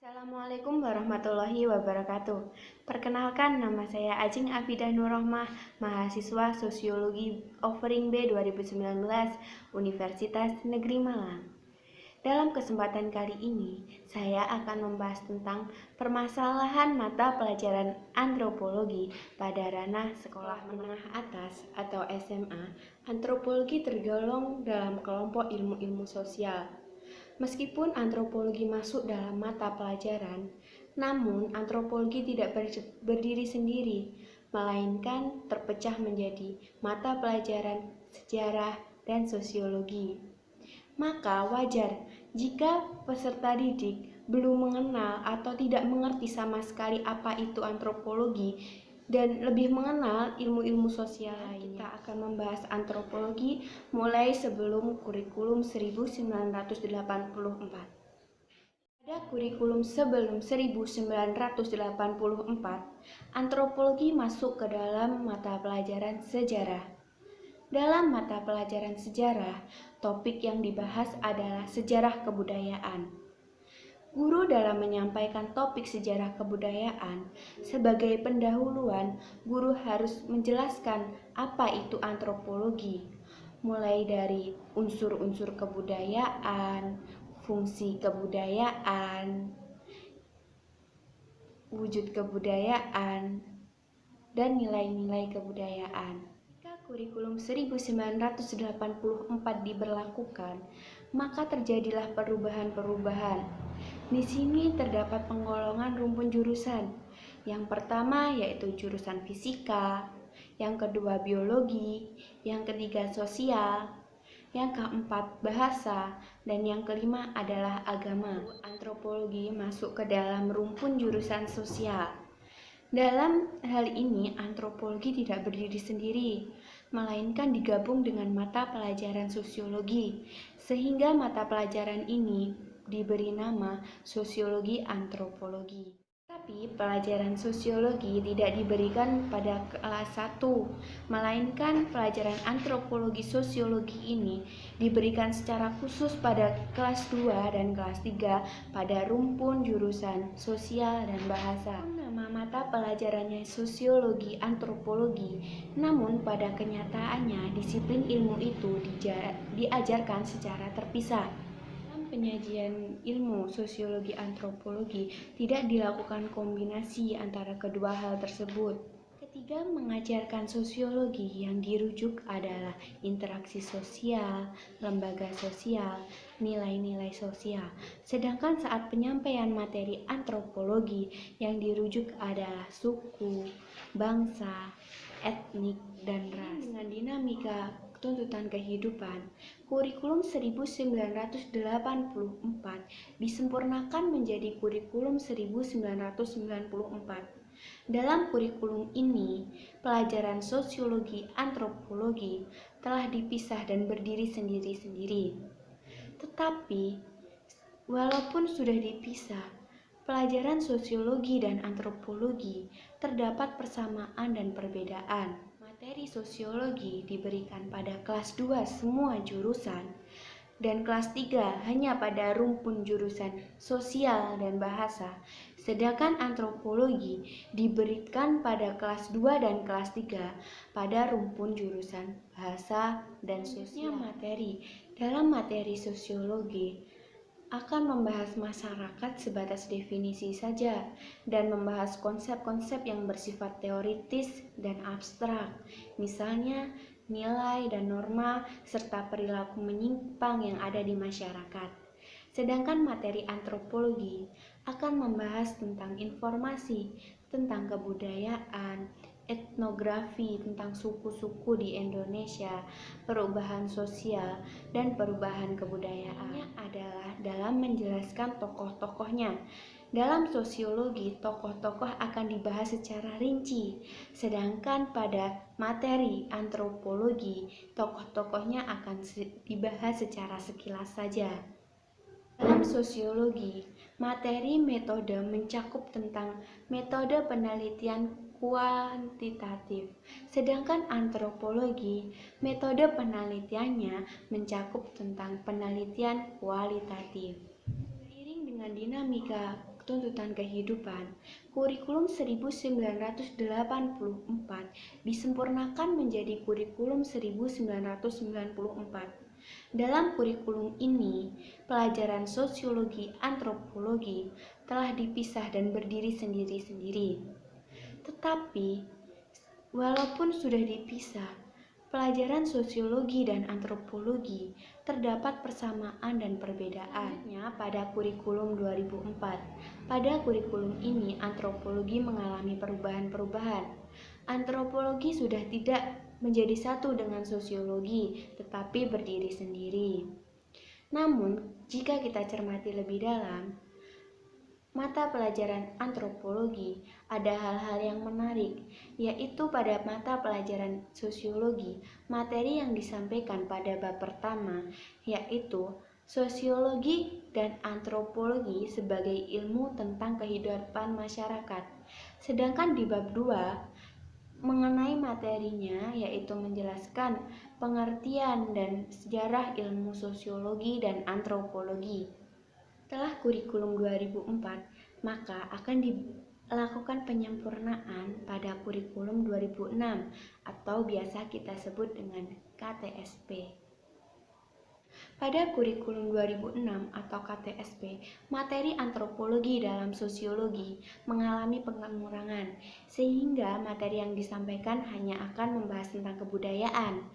Assalamualaikum warahmatullahi wabarakatuh. Perkenalkan, nama saya Ajeng Afidah Nurrohmah, mahasiswa Sosiologi Offering B 2019, Universitas Negeri Malang. Dalam kesempatan kali ini, saya akan membahas tentang permasalahan mata pelajaran antropologi pada ranah sekolah menengah atas atau SMA. Antropologi tergolong dalam kelompok ilmu-ilmu sosial. Meskipun antropologi masuk dalam mata pelajaran, namun antropologi tidak berdiri sendiri, melainkan terpecah menjadi mata pelajaran sejarah dan sosiologi. Maka wajar jika peserta didik belum mengenal atau tidak mengerti sama sekali apa itu antropologi dan lebih mengenal ilmu-ilmu sosial lainnya. Kita akan membahas antropologi mulai sebelum kurikulum 1984. Pada kurikulum sebelum 1984, antropologi masuk ke dalam mata pelajaran sejarah. Dalam mata pelajaran sejarah, topik yang dibahas adalah sejarah kebudayaan. Guru dalam menyampaikan topik sejarah kebudayaan, sebagai pendahuluan, guru harus menjelaskan apa itu antropologi, mulai dari unsur-unsur kebudayaan, fungsi kebudayaan, wujud kebudayaan, dan nilai-nilai kebudayaan. Kurikulum 1984 diberlakukan, maka terjadilah perubahan-perubahan. Di sini terdapat penggolongan rumpun jurusan. Yang pertama yaitu jurusan fisika, yang kedua biologi, yang ketiga sosial, yang keempat bahasa, dan yang kelima adalah agama. Antropologi masuk ke dalam rumpun jurusan sosial. Dalam hal ini, antropologi tidak berdiri sendiri, melainkan digabung dengan mata pelajaran sosiologi, sehingga mata pelajaran ini diberi nama sosiologi antropologi. Tapi pelajaran sosiologi tidak diberikan pada kelas 1, melainkan pelajaran antropologi sosiologi ini diberikan secara khusus pada kelas 2 dan kelas 3 pada rumpun jurusan sosial dan bahasa. Nama mata pelajarannya sosiologi antropologi, namun pada kenyataannya disiplin ilmu itu diajarkan secara terpisah. Penyajian ilmu sosiologi antropologi tidak dilakukan kombinasi antara kedua hal tersebut. Ketiga, mengajarkan sosiologi yang dirujuk adalah interaksi sosial, lembaga sosial, nilai-nilai sosial. Sedangkan saat penyampaian materi antropologi yang dirujuk adalah suku, bangsa, etnik, dan ras. Dengan dinamika tuntutan kehidupan, kurikulum 1984 disempurnakan menjadi kurikulum 1994. Dalam kurikulum ini, pelajaran sosiologi antropologi telah dipisah dan berdiri sendiri-sendiri. Tetapi, walaupun sudah dipisah, pelajaran sosiologi dan antropologi terdapat persamaan dan perbedaan. Materi sosiologi diberikan pada kelas 2 semua jurusan, dan kelas 3 hanya pada rumpun jurusan sosial dan bahasa. Sedangkan antropologi diberikan pada kelas 2 dan kelas 3 pada rumpun jurusan bahasa dan sosial. Dalam materi sosiologi akan membahas masyarakat sebatas definisi saja dan membahas konsep-konsep yang bersifat teoritis dan abstrak, misalnya nilai dan norma serta perilaku menyimpang yang ada di masyarakat. Sedangkan materi antropologi akan membahas tentang informasi tentang kebudayaan, etnografi tentang suku-suku di Indonesia, perubahan sosial, dan perubahan kebudayaan adalah dalam menjelaskan tokoh-tokohnya. Dalam sosiologi, tokoh-tokoh akan dibahas secara rinci, sedangkan pada materi antropologi, tokoh-tokohnya akan dibahas secara sekilas saja. Dalam sosiologi, materi metode mencakup tentang metode penelitian kuantitatif, sedangkan antropologi, metode penelitiannya mencakup tentang penelitian kualitatif. Seiring dengan dinamika tuntutan kehidupan, kurikulum 1984 disempurnakan menjadi kurikulum 1994. Dalam kurikulum ini, pelajaran sosiologi antropologi telah dipisah dan berdiri sendiri-sendiri. Tetapi, walaupun sudah dipisah, pelajaran sosiologi dan antropologi terdapat persamaan dan perbedaannya pada kurikulum 2004. Pada kurikulum ini, antropologi mengalami perubahan-perubahan. Antropologi sudah tidak menjadi satu dengan sosiologi, tetapi berdiri sendiri. Namun, jika kita cermati lebih dalam, mata pelajaran antropologi ada hal-hal yang menarik, yaitu pada mata pelajaran sosiologi, materi yang disampaikan pada bab pertama, yaitu sosiologi dan antropologi sebagai ilmu tentang kehidupan masyarakat. Sedangkan di bab 2, mengenai materinya, yaitu menjelaskan pengertian dan sejarah ilmu sosiologi dan antropologi. Setelah kurikulum 2004, maka akan dilakukan penyempurnaan pada kurikulum 2006 atau biasa kita sebut dengan KTSP. Pada kurikulum 2006 atau KTSP, materi antropologi dalam sosiologi mengalami pengurangan, sehingga materi yang disampaikan hanya akan membahas tentang kebudayaan.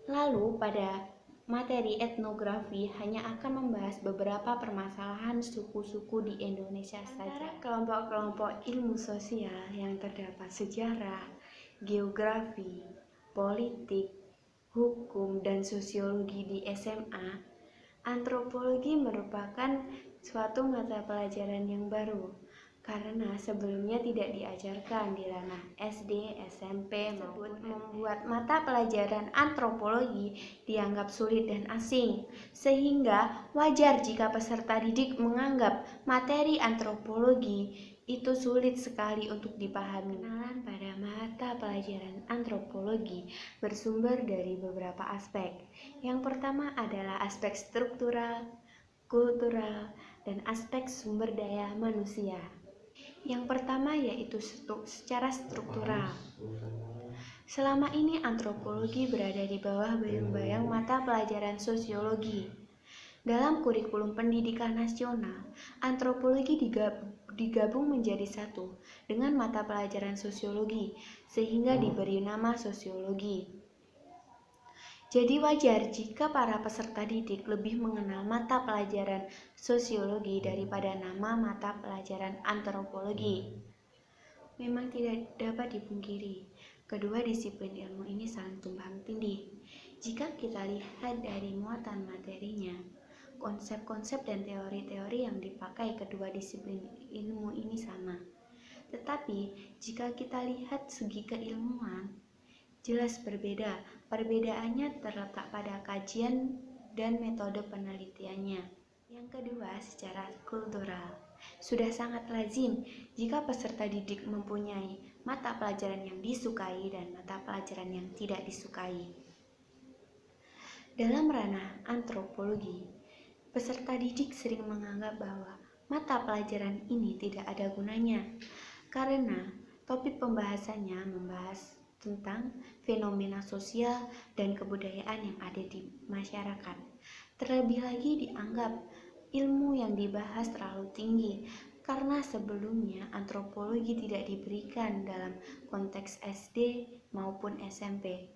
Lalu pada materi etnografi hanya akan membahas beberapa permasalahan suku-suku di Indonesia saja. Kelompok-kelompok ilmu sosial yang terdapat sejarah, geografi, politik, hukum, dan sosiologi di SMA, antropologi merupakan suatu mata pelajaran yang baru, karena sebelumnya tidak diajarkan di ranah SD, SMP, maupun membuat mata pelajaran antropologi dianggap sulit dan asing, sehingga wajar jika peserta didik menganggap materi antropologi itu sulit sekali untuk dipahami. Kenalan pada mata pelajaran antropologi bersumber dari beberapa aspek. Yang pertama adalah aspek struktural, kultural, dan aspek sumber daya manusia. Yang pertama yaitu secara struktural. Selama ini antropologi berada di bawah bayang-bayang mata pelajaran sosiologi. Dalam kurikulum pendidikan nasional, antropologi digabung menjadi satu dengan mata pelajaran sosiologi, sehingga diberi nama sosiologi. Jadi wajar jika para peserta didik lebih mengenal mata pelajaran sosiologi daripada nama mata pelajaran antropologi. Memang tidak dapat dipungkiri, kedua disiplin ilmu ini saling tumpang tindih. Jika kita lihat dari muatan materinya, konsep-konsep dan teori-teori yang dipakai kedua disiplin ilmu ini sama. Tetapi jika kita lihat segi keilmuan, jelas berbeda. Perbedaannya terletak pada kajian dan metode penelitiannya. Yang kedua, secara kultural. Sudah sangat lazim jika peserta didik mempunyai mata pelajaran yang disukai dan mata pelajaran yang tidak disukai. Dalam ranah antropologi, peserta didik sering menganggap bahwa mata pelajaran ini tidak ada gunanya karena topik pembahasannya membahas tentang fenomena sosial dan kebudayaan yang ada di masyarakat. Terlebih lagi dianggap ilmu yang dibahas terlalu tinggi karena sebelumnya antropologi tidak diberikan dalam konteks SD maupun SMP.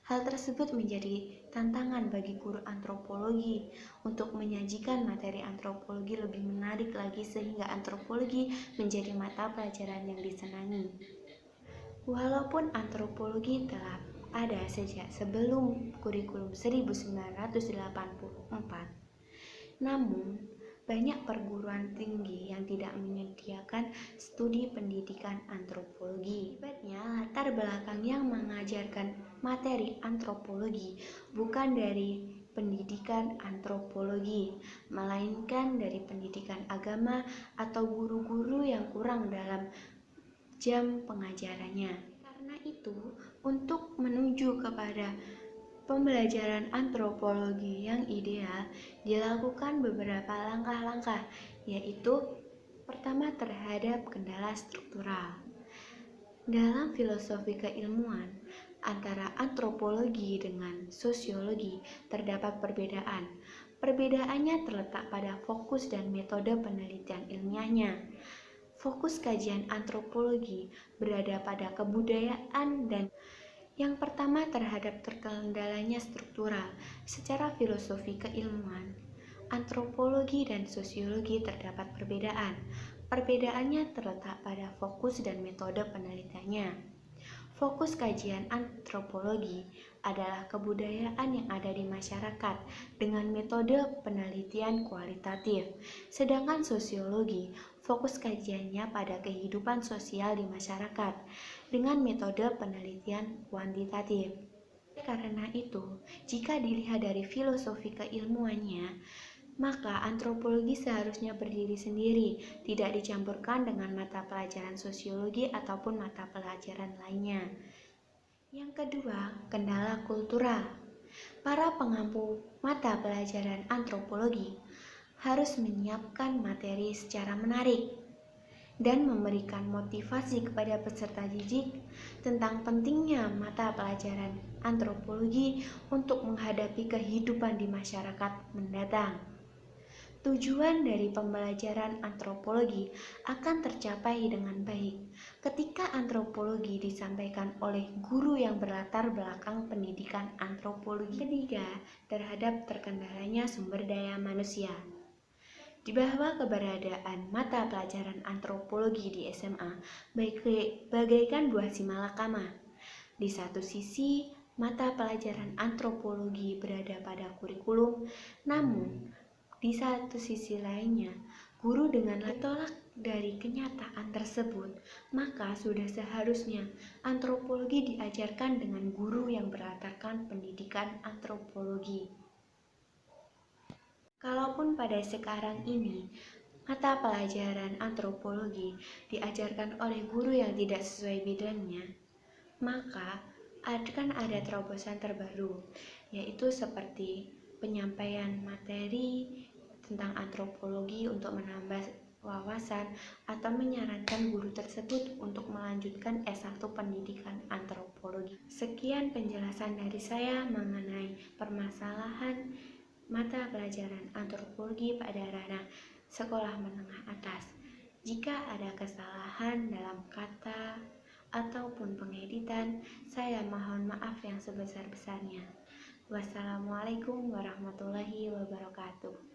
Hal tersebut menjadi tantangan bagi guru antropologi untuk menyajikan materi antropologi lebih menarik lagi sehingga antropologi menjadi mata pelajaran yang disenangi. Walaupun antropologi telah ada sejak sebelum kurikulum 1984, namun banyak perguruan tinggi yang tidak menyediakan studi pendidikan antropologi. Akibatnya, latar belakang yang mengajarkan materi antropologi bukan dari pendidikan antropologi, melainkan dari pendidikan agama atau guru-guru yang kurang dalam jam pengajarannya. Karena itu, untuk menuju kepada pembelajaran antropologi yang ideal, dilakukan beberapa langkah-langkah, yaitu Pertama, terhadap kendala struktural. Dalam filosofi keilmuan, antara antropologi dengan sosiologi terdapat perbedaan. Perbedaannya terletak pada fokus dan metode penelitian ilmiahnya. Fokus kajian antropologi berada pada kebudayaan dan yang pertama terhadap terkendalanya struktural. Secara filosofi keilmuan, antropologi dan sosiologi terdapat perbedaan. Perbedaannya terletak pada fokus dan metode penelitiannya. Fokus kajian antropologi adalah kebudayaan yang ada di masyarakat dengan metode penelitian kualitatif. Sedangkan sosiologi, fokus kajiannya pada kehidupan sosial di masyarakat dengan metode penelitian kuantitatif. Karena itu, jika dilihat dari filosofi keilmuannya, maka antropologi seharusnya berdiri sendiri, tidak dicampurkan dengan mata pelajaran sosiologi ataupun mata pelajaran lainnya. Yang kedua, kendala kultural. Para pengampu mata pelajaran antropologi harus menyiapkan materi secara menarik dan memberikan motivasi kepada peserta didik tentang pentingnya mata pelajaran antropologi untuk menghadapi kehidupan di masyarakat mendatang. Tujuan dari pembelajaran antropologi akan tercapai dengan baik ketika antropologi disampaikan oleh guru yang berlatar belakang pendidikan antropologi. Ketiga, terhadap terkendalanya sumber daya manusia. Di bawah keberadaan mata pelajaran antropologi di SMA bagaikan buah si malakama. Di satu sisi, mata pelajaran antropologi berada pada kurikulum, namun di satu sisi lainnya, guru dengan tolak dari kenyataan tersebut, maka sudah seharusnya antropologi diajarkan dengan guru yang berlatarkan pendidikan antropologi. Kalaupun pada sekarang ini, mata pelajaran antropologi diajarkan oleh guru yang tidak sesuai bidangnya, maka akan ada terobosan terbaru, yaitu seperti penyampaian materi tentang antropologi untuk menambah wawasan atau menyarankan guru tersebut untuk melanjutkan S1 pendidikan antropologi. Sekian penjelasan dari saya mengenai permasalahan mata pelajaran antropologi pada ranah sekolah menengah atas. Jika ada kesalahan dalam kata ataupun pengeditan, saya mohon maaf yang sebesar-besarnya. Wassalamualaikum warahmatullahi wabarakatuh.